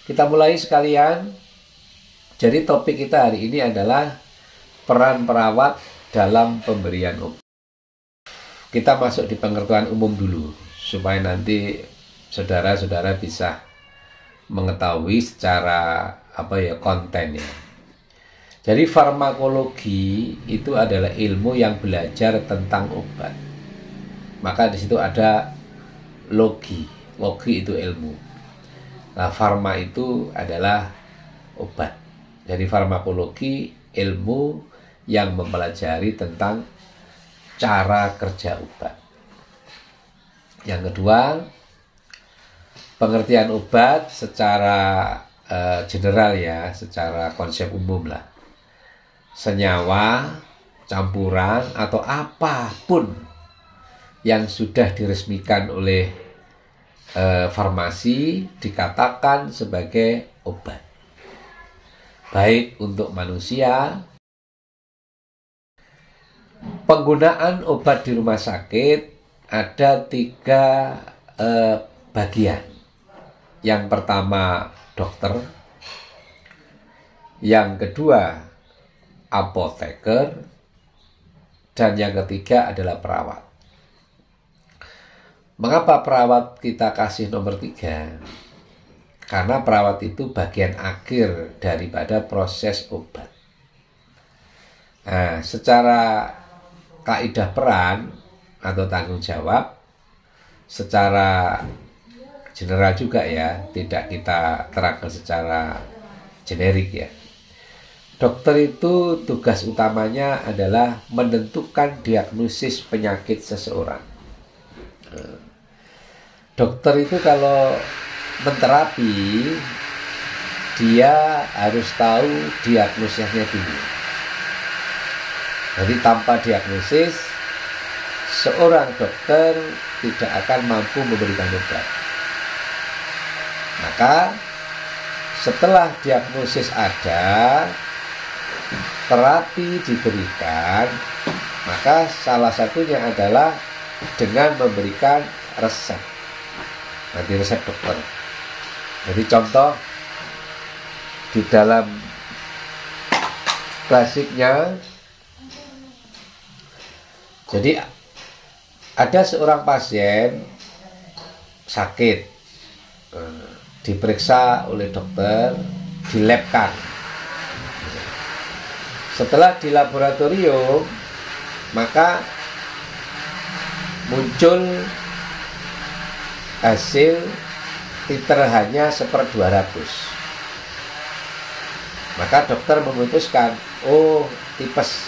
Kita mulai sekalian. Jadi topik kita hari ini adalah peran perawat dalam pemberian obat. Kita masuk di pengertian umum dulu, supaya nanti saudara-saudara bisa mengetahui secara kontennya. Jadi farmakologi itu adalah ilmu yang belajar tentang obat. Maka di situ ada logi. Logi itu ilmu. Nah, farma itu adalah obat. Jadi farmakologi ilmu yang mempelajari tentang cara kerja obat. Yang kedua, pengertian obat secara general ya, secara konsep umum lah. Senyawa, campuran, atau apapun yang sudah diresmikan oleh farmasi dikatakan sebagai obat. Baik untuk manusia. Penggunaan obat di rumah sakit ada 3 bagian. Yang pertama dokter, yang kedua apoteker, dan yang ketiga adalah perawat. Mengapa perawat kita kasih nomor 3? Karena perawat itu bagian akhir daripada proses obat. Nah, secara kaidah peran atau tanggung jawab, secara general juga ya, tidak kita terangkan secara generik ya. Dokter itu tugas utamanya adalah menentukan diagnosis penyakit seseorang. Dokter itu kalau menterapi, dia harus tahu diagnosisnya dulu. Jadi tanpa diagnosis, seorang dokter tidak akan mampu memberikan obat. Maka setelah diagnosis ada, terapi diberikan, maka salah satunya adalah dengan memberikan resep. Nanti resep dokter. Jadi contoh di dalam klasiknya, jadi ada seorang pasien sakit, diperiksa oleh dokter, dilabkan. Setelah di laboratorium, maka muncul hasil titer hanya 1/200. Maka dokter memutuskan, oh tipes,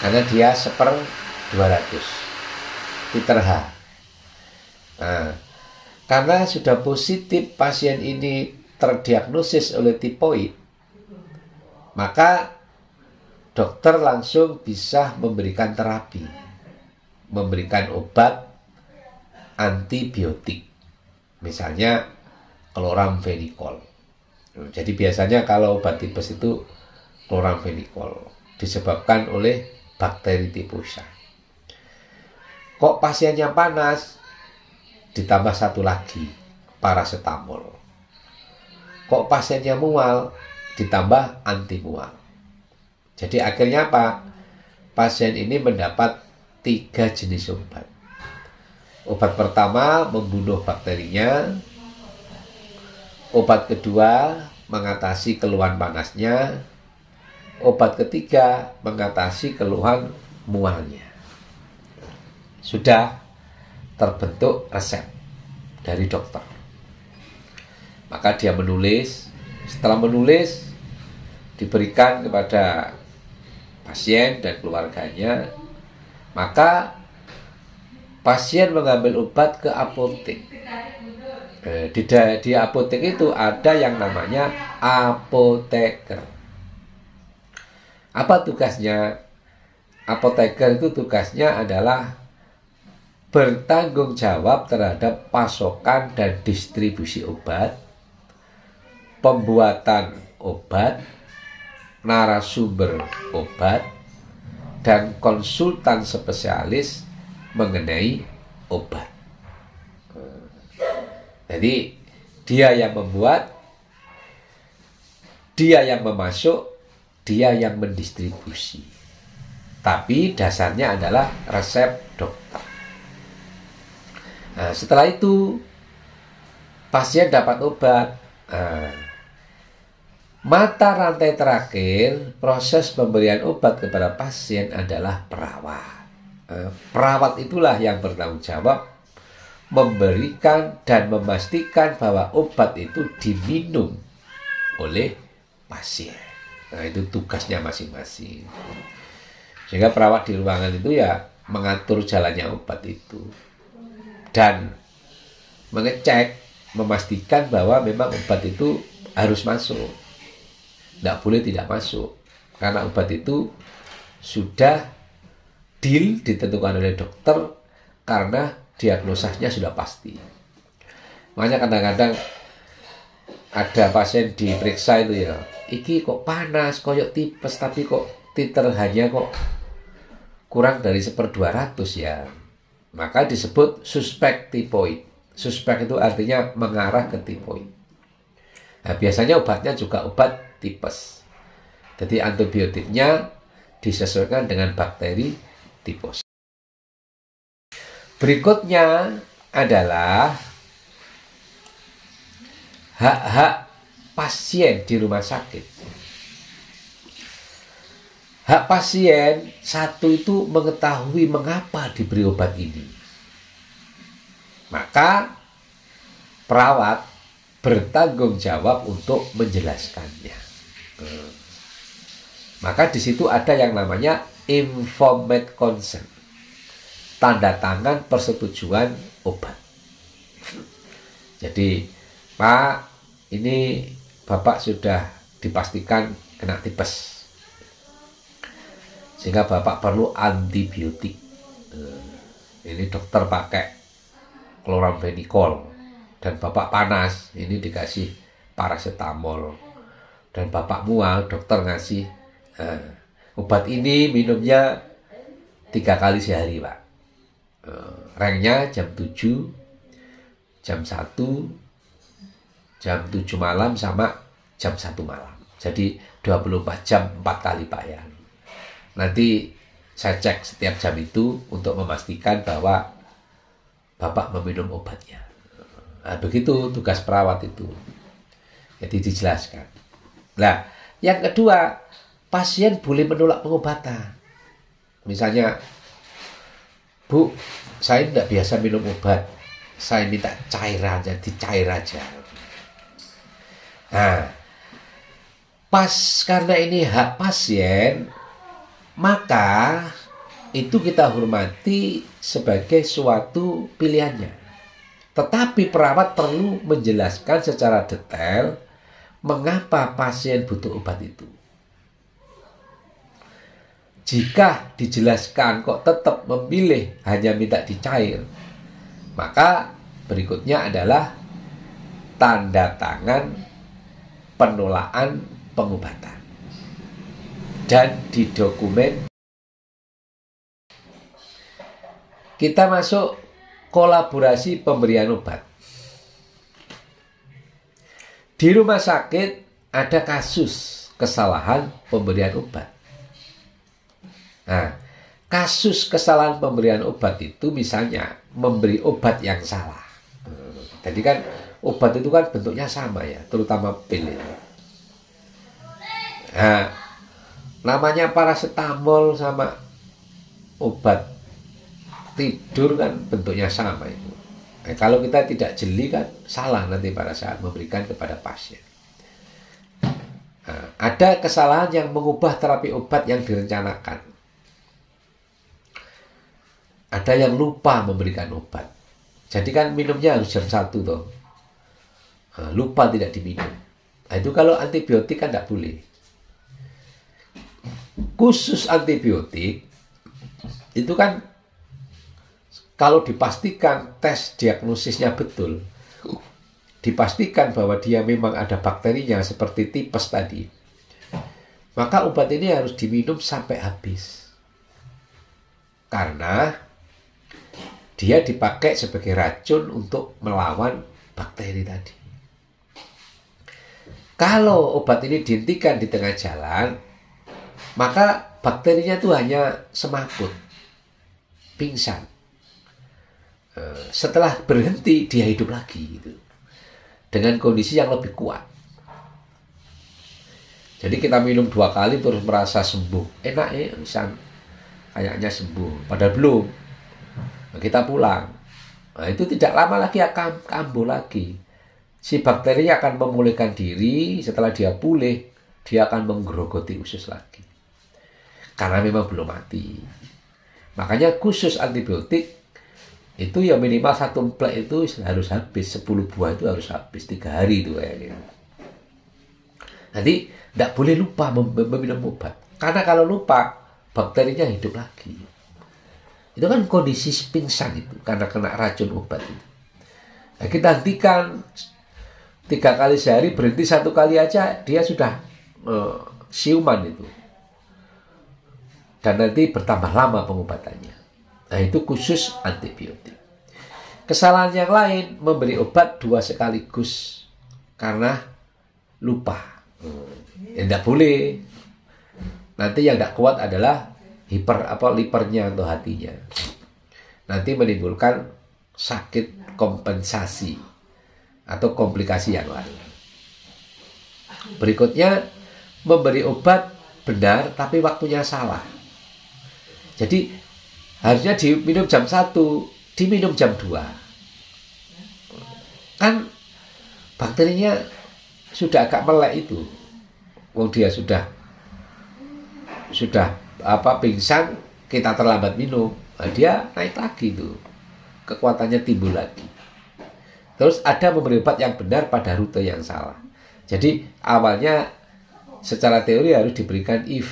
karena dia 1/200 titer H. Nah, karena sudah positif pasien ini terdiagnosis oleh tipoid, maka dokter langsung bisa memberikan terapi, memberikan obat antibiotik. Misalnya chloramphenicol. Jadi biasanya kalau obat tipes itu chloramphenicol, disebabkan oleh bakteri tipusa. Kok pasiennya panas? Ditambah 1 lagi, paracetamol. Kok pasiennya mual? Ditambah antimual. Jadi akhirnya apa? Pasien ini mendapat 3 jenis obat. Obat pertama membunuh bakterinya. Obat kedua mengatasi keluhan panasnya. Obat ketiga mengatasi keluhan mualnya. Sudah terbentuk resep dari dokter. Maka dia menulis. Setelah menulis, diberikan kepada pasien dan keluarganya. Maka pasien mengambil obat ke apotek. Di apotek itu ada yang namanya apoteker. Apa tugasnya? Apoteker itu tugasnya adalah bertanggung jawab terhadap pasokan dan distribusi obat, pembuatan obat, narasumber obat, dan konsultan spesialis mengenai obat. Jadi Dia yang membuat, dia yang memasuk, dia yang mendistribusi. Tapi dasarnya adalah resep dokter. Nah, setelah itu pasien dapat obat. Mata rantai terakhir proses pemberian obat kepada pasien adalah perawat. Perawat itulah yang bertanggung jawab memberikan dan memastikan bahwa obat itu diminum oleh pasien. Nah, itu tugasnya masing-masing. Sehingga perawat di ruangan itu ya mengatur jalannya obat itu dan mengecek, memastikan bahwa memang obat itu harus masuk. Tidak boleh tidak masuk, karena obat itu sudah deal ditentukan oleh dokter karena diagnosanya sudah pasti. Makanya kadang-kadang ada pasien diperiksa itu ya, iki kok panas, koyok tipes, tapi kok titer hanya kok kurang dari 1/200 ya. Maka disebut suspek tipoid. Suspek itu artinya mengarah ke tipoid. Nah, biasanya obatnya juga obat tipes. Jadi antibiotiknya disesuaikan dengan bakteri tipes. Berikutnya adalah hak-hak pasien di rumah sakit. Hak pasien satu itu mengetahui mengapa diberi obat ini. Maka perawat bertanggung jawab untuk menjelaskannya. Maka di situ ada yang namanya informed consent, tanda tangan persetujuan obat. Jadi, Pak, ini Bapak sudah dipastikan kena tipes, sehingga Bapak perlu antibiotik. Ini dokter pakai chloramphenicol, dan Bapak panas, ini dikasih paracetamol. Dan Bapak mual, dokter ngasih obat ini minumnya 3 kali sehari, Pak. Rengnya jam 7, jam 1, jam 7 malam sama jam 1 malam. Jadi 24 jam 4 kali, Pak ya. Nanti saya cek setiap jam itu untuk memastikan bahwa Bapak meminum obatnya. Nah, begitu tugas perawat itu. Jadi dijelaskan. Nah, yang kedua, pasien boleh menolak pengobatan. Misalnya, Bu, saya tidak biasa minum obat. Saya minta cair aja, dicair aja. Nah, pas karena ini hak pasien, maka itu kita hormati sebagai suatu pilihannya. Tetapi perawat perlu menjelaskan secara detail mengapa pasien butuh obat itu. Jika dijelaskan kok tetap memilih hanya minta dicair, maka berikutnya adalah tanda tangan penolakan pengobatan dan didokumen. Kita masuk kolaborasi pemberian obat. Di rumah sakit ada kasus kesalahan pemberian obat. Nah, kasus kesalahan pemberian obat itu misalnya memberi obat yang salah. Jadi kan obat itu kan bentuknya sama ya, terutama pil. Nah, namanya paracetamol sama obat tidur kan bentuknya sama itu. Nah, kalau kita tidak jeli kan salah nanti pada saat memberikan kepada pasien. Nah, ada kesalahan yang mengubah terapi obat yang direncanakan. Ada yang lupa memberikan obat. Jadi kan minumnya harus jam 1 toh. Nah, lupa tidak diminum. Nah, itu kalau antibiotik kan tidak boleh. Khusus antibiotik itu kan kalau dipastikan tes diagnosisnya betul, dipastikan bahwa dia memang ada bakterinya seperti tipes tadi, maka obat ini harus diminum sampai habis. Karena dia dipakai sebagai racun untuk melawan bakteri tadi. Kalau obat ini dihentikan di tengah jalan, maka bakterinya itu hanya semaput, pingsan. Setelah berhenti, dia hidup lagi gitu, dengan kondisi yang lebih kuat. Jadi kita minum 2 kali terus merasa sembuh, enak ya, kayaknya sembuh, padahal belum. Nah, kita pulang. Nah, itu tidak lama lagi akan kambuh lagi. Si bakterinya akan memulihkan diri. Setelah dia pulih, dia akan menggerogoti usus lagi, karena memang belum mati. Makanya khusus antibiotik itu ya minimal 1 plek itu harus habis, 10 buah itu harus habis 3 hari itu kayaknya. Nanti tidak boleh lupa meminum obat, karena kalau lupa bakterinya hidup lagi. Itu kan kondisi pingsan itu karena kena racun obat itu. Nah, kita hentikan 3 kali sehari, berhenti 1 kali aja dia sudah siuman itu, dan nanti bertambah lama pengobatannya. Nah, itu khusus antibiotik. Kesalahan yang lain, memberi obat 2 sekaligus karena lupa. Ya tidak boleh. Nanti yang tidak kuat adalah livernya atau hatinya. Nanti menimbulkan sakit kompensasi atau komplikasi yang lain. Berikutnya, memberi obat benar tapi waktunya salah. Jadi harusnya diminum jam 1, diminum jam 2. Kan bakterinya sudah agak melek itu. Wong dia sudah pingsan, kita terlambat minum, nah, dia naik lagi tuh, kekuatannya timbul lagi. Terus ada memberi obat yang benar pada rute yang salah. Jadi awalnya secara teori harus diberikan IV,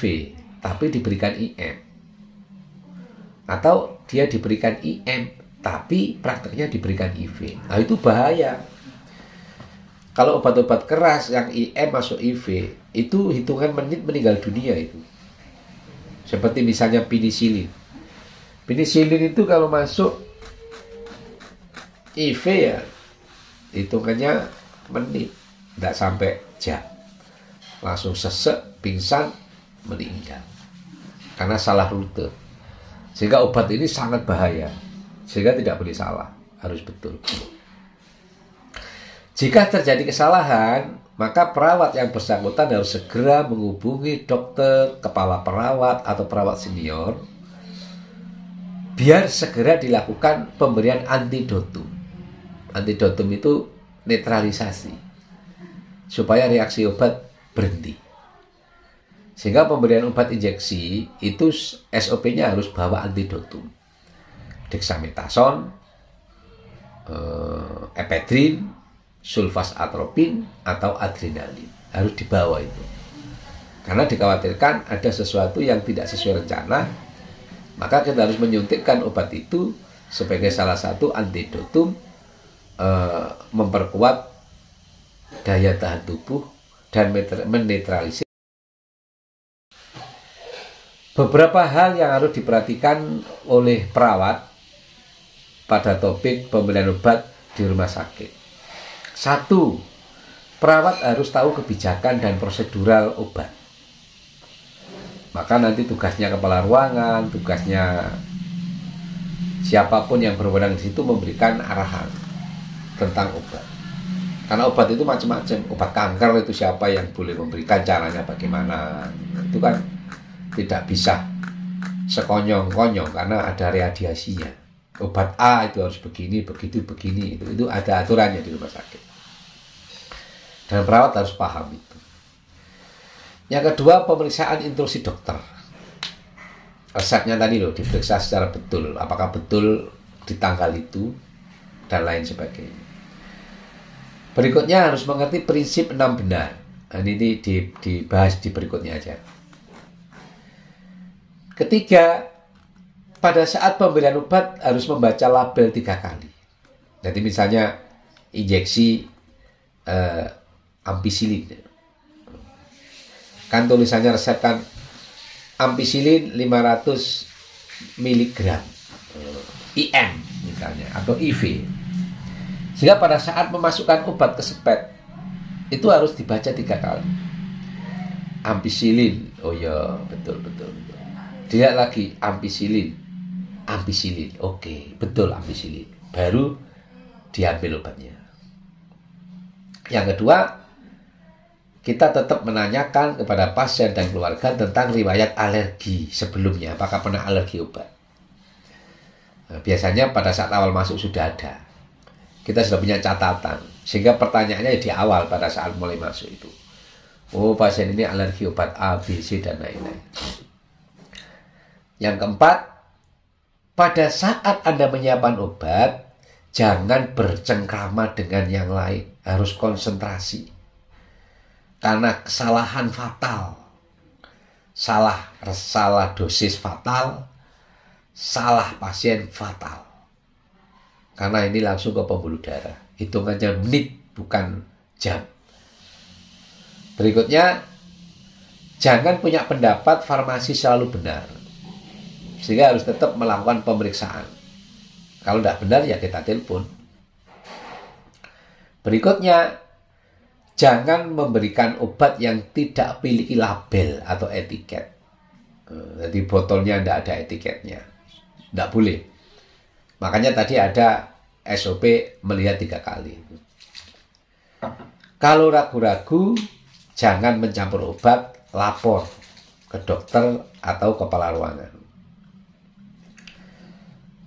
tapi diberikan IM. Atau dia diberikan IM, tapi prakteknya diberikan IV. Nah, itu bahaya. Kalau obat-obat keras yang IM masuk IV, itu hitungan menit meninggal dunia itu. Seperti misalnya penisilin. Penisilin itu kalau masuk IV ya, hitungannya menit, tidak sampai jam. Langsung sesek, pingsan, meninggal. Karena salah rute. Sehingga obat ini sangat bahaya. Sehingga tidak boleh salah, harus betul. Jika terjadi kesalahan, maka perawat yang bersangkutan harus segera menghubungi dokter, kepala perawat, atau perawat senior, biar segera dilakukan pemberian antidotum. Antidotum itu netralisasi, supaya reaksi obat berhenti. Sehingga pemberian obat injeksi itu SOP-nya harus bawa antidotum. Dexamethasone, ephedrine, sulfas atropin, atau adrenalin. Harus dibawa itu. Karena dikhawatirkan ada sesuatu yang tidak sesuai rencana, maka kita harus menyuntikkan obat itu sebagai salah satu antidotum, memperkuat daya tahan tubuh dan menetralisir. Beberapa hal yang harus diperhatikan oleh perawat pada topik pemberian obat di rumah sakit. 1. Perawat harus tahu kebijakan dan prosedural obat. Maka nanti tugasnya kepala ruangan, tugasnya siapapun yang berwenang di situ memberikan arahan tentang obat. Karena obat itu macam-macam. Obat kanker itu siapa yang boleh memberikan, caranya bagaimana. Itu kan tidak bisa sekonyong-konyong karena ada radiasinya. Obat A itu harus begini, begitu, begini. Itu ada aturannya di rumah sakit. Dan perawat harus paham itu. Yang kedua, pemeriksaan instruksi dokter. Resepnya tadi loh, diperiksa secara betul. Apakah betul di tanggal itu, dan lain sebagainya. Berikutnya harus mengerti prinsip 6 benar. Nah, ini dibahas di berikutnya aja. Ketiga, pada saat pemberian obat harus membaca label 3 kali. Jadi misalnya injeksi ampicillin. Kan tulisannya resep kan ampicillin 500 mg IM misalnya atau IV. Sehingga pada saat memasukkan obat ke sepet itu harus dibaca 3 kali. Ampicillin, oh ya betul. Dilihat lagi, ampicillin, oke betul ampicillin, baru diambil obatnya. Yang kedua, kita tetap menanyakan kepada pasien dan keluarga tentang riwayat alergi sebelumnya, apakah pernah alergi obat. Nah, biasanya pada saat awal masuk sudah ada, kita sudah punya catatan, sehingga pertanyaannya di awal pada saat mulai masuk itu, oh pasien ini alergi obat A, B, C, dan lain-lain. Yang keempat, pada saat Anda menyiapkan obat, jangan bercengkrama dengan yang lain, harus konsentrasi. Karena kesalahan fatal, salah dosis fatal, salah pasien fatal. Karena ini langsung ke pembuluh darah, hitungannya menit bukan jam. Berikutnya, jangan punya pendapat farmasi selalu benar, sehingga harus tetap melakukan pemeriksaan. Kalau tidak benar ya kita telepon. Berikutnya, jangan memberikan obat yang tidak memiliki label atau etiket. Jadi botolnya tidak ada etiketnya, tidak boleh. Makanya tadi ada SOP melihat 3 kali. Kalau ragu-ragu, jangan mencampur obat, lapor ke dokter atau kepala ruangan.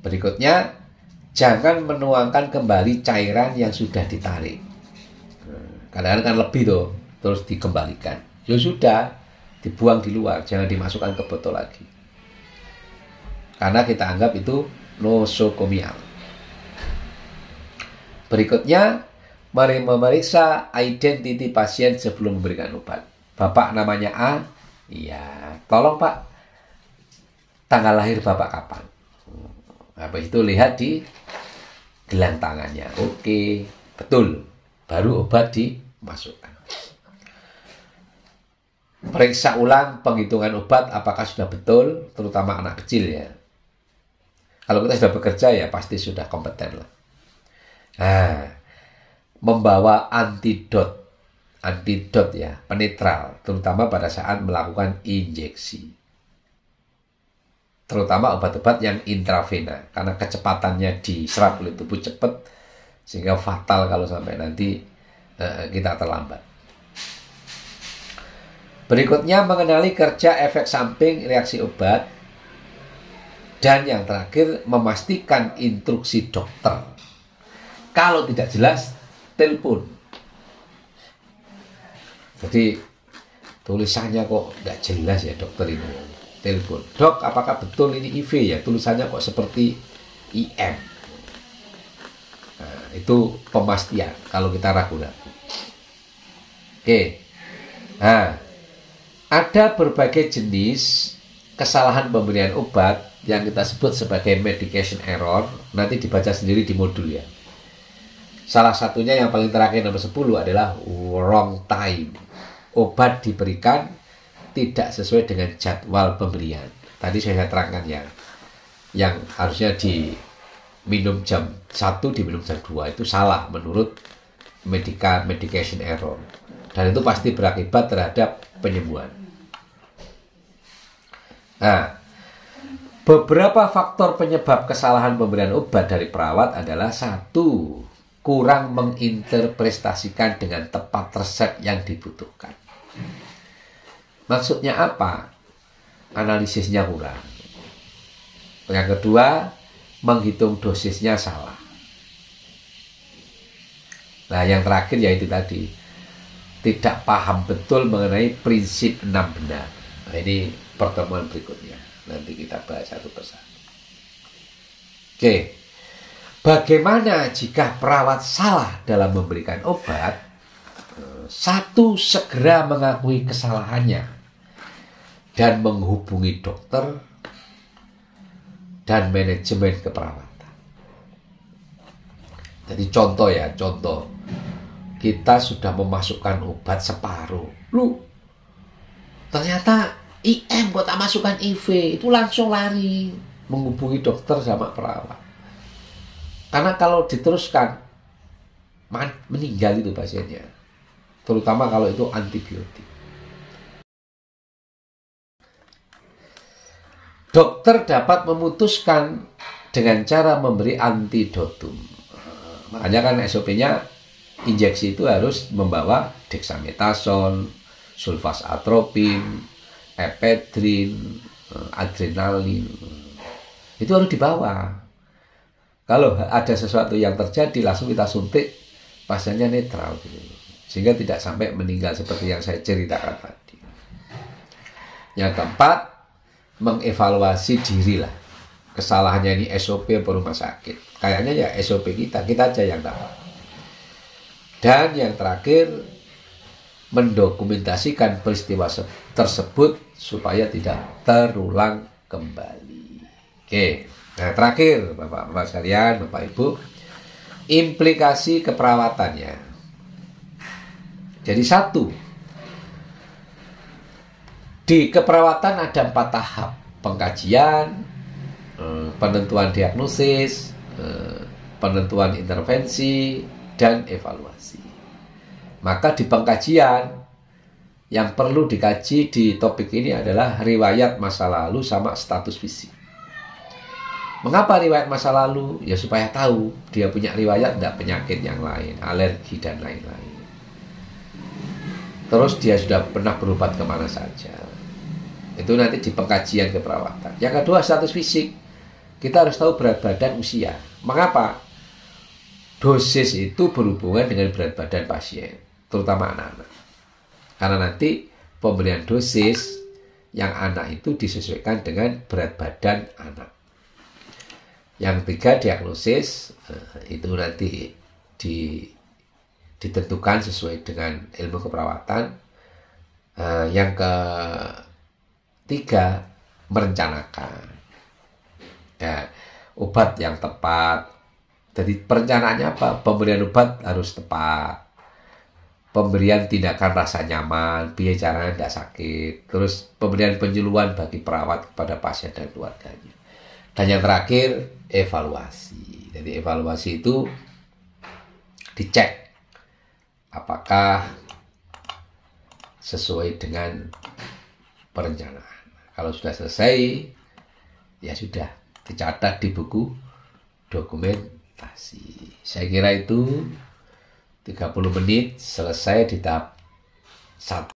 Berikutnya, jangan menuangkan kembali cairan yang sudah ditarik. Kadang-kadang kan lebih tuh, terus dikembalikan. Ya sudah, dibuang di luar, jangan dimasukkan ke botol lagi. Karena kita anggap itu nosokomial. Berikutnya, mari memeriksa identitas pasien sebelum memberikan obat. Bapak namanya A, iya, tolong Pak, tanggal lahir Bapak kapan? Habis itu lihat di gelang tangannya. Oke, betul. Baru obat dimasukkan. Periksa ulang penghitungan obat apakah sudah betul, terutama anak kecil ya. Kalau kita sudah bekerja ya pasti sudah kompeten lah. Nah, membawa antidot ya, penetral, terutama pada saat melakukan injeksi. Terutama obat-obat yang intravena, karena kecepatannya diserap oleh tubuh cepat, sehingga fatal kalau sampai nanti kita terlambat. Berikutnya, mengenali kerja efek samping reaksi obat. Dan yang terakhir, memastikan instruksi dokter. Kalau tidak jelas, telepon. Jadi, tulisannya kok tidak jelas ya dokter ini. Telepon. Dok, apakah betul ini IV ya? Tulisannya kok seperti IM. Nah, itu pemastian kalau kita ragu-ragu. Oke. Nah, ada berbagai jenis kesalahan pemberian obat yang kita sebut sebagai medication error. Nanti dibaca sendiri di modul ya. Salah satunya yang paling terakhir nomor 10 adalah wrong time. Obat diberikan tidak sesuai dengan jadwal pemberian. Tadi saya terangkan ya, yang harusnya diminum jam 1 diminum jam 2 itu salah menurut medication error, dan itu pasti berakibat terhadap penyembuhan. Nah, beberapa faktor penyebab kesalahan pemberian obat dari perawat adalah: 1, kurang menginterpretasikan dengan tepat resep yang dibutuhkan. Maksudnya apa? Analisisnya kurang. Yang kedua, menghitung dosisnya salah. Nah, yang terakhir yaitu tadi, tidak paham betul mengenai prinsip 6 benar. Nah, ini pertemuan berikutnya. Nanti kita bahas satu persatu. Oke. Bagaimana jika perawat salah dalam memberikan obat? 1, segera mengakui kesalahannya dan menghubungi dokter dan manajemen keperawatan. Jadi contoh, kita sudah memasukkan obat separuh. Ternyata IM kok tak masukkan IV, itu langsung lari menghubungi dokter sama perawat. Karena kalau diteruskan meninggal itu pasiennya. terutama kalau itu antibiotik. Dokter dapat memutuskan dengan cara memberi antidotum. Makanya kan SOP-nya injeksi itu harus membawa dexamethasone, sulfas atropin, ephedrin, adrenalin. Itu harus dibawa. Kalau ada sesuatu yang terjadi, langsung kita suntik, pasiennya netral. Sehingga tidak sampai meninggal seperti yang saya ceritakan tadi. Yang keempat, mengevaluasi diri lah. Kesalahannya ini SOP atau rumah sakit. Kayaknya ya SOP kita aja yang dapat. Dan yang terakhir, mendokumentasikan peristiwa tersebut supaya tidak terulang kembali. Oke, nah terakhir Bapak-Bapak sekalian, Bapak Ibu, implikasi keperawatannya. Jadi satu, di keperawatan ada 4 tahap. Pengkajian, penentuan diagnosis, penentuan intervensi, dan evaluasi. Maka di pengkajian, yang perlu dikaji di topik ini adalah riwayat masa lalu sama status fisik. Mengapa riwayat masa lalu? Ya supaya tahu dia punya riwayat tidak penyakit yang lain, alergi dan lain-lain. Terus dia sudah pernah berobat kemana saja. Itu nanti di pengkajian keperawatan. Yang kedua, status fisik. Kita harus tahu berat badan, usia. Mengapa? Dosis itu berhubungan dengan berat badan pasien, terutama anak-anak. Karena nanti pemberian dosis yang anak itu disesuaikan dengan berat badan anak. Yang ketiga, diagnosis. Itu nanti ditentukan sesuai dengan ilmu keperawatan. Yang ketiga, merencanakan. Ya, obat yang tepat. Jadi perencanaannya apa? Pemberian obat harus tepat. Pemberian tindakan rasa nyaman, biar caranya tidak sakit. Terus pemberian penyuluhan bagi perawat kepada pasien dan keluarganya. Dan yang terakhir, evaluasi. Jadi evaluasi itu dicek apakah sesuai dengan perencanaan. Kalau sudah selesai, ya sudah dicatat di buku dokumentasi. Saya kira itu 30 menit selesai di tahap 1.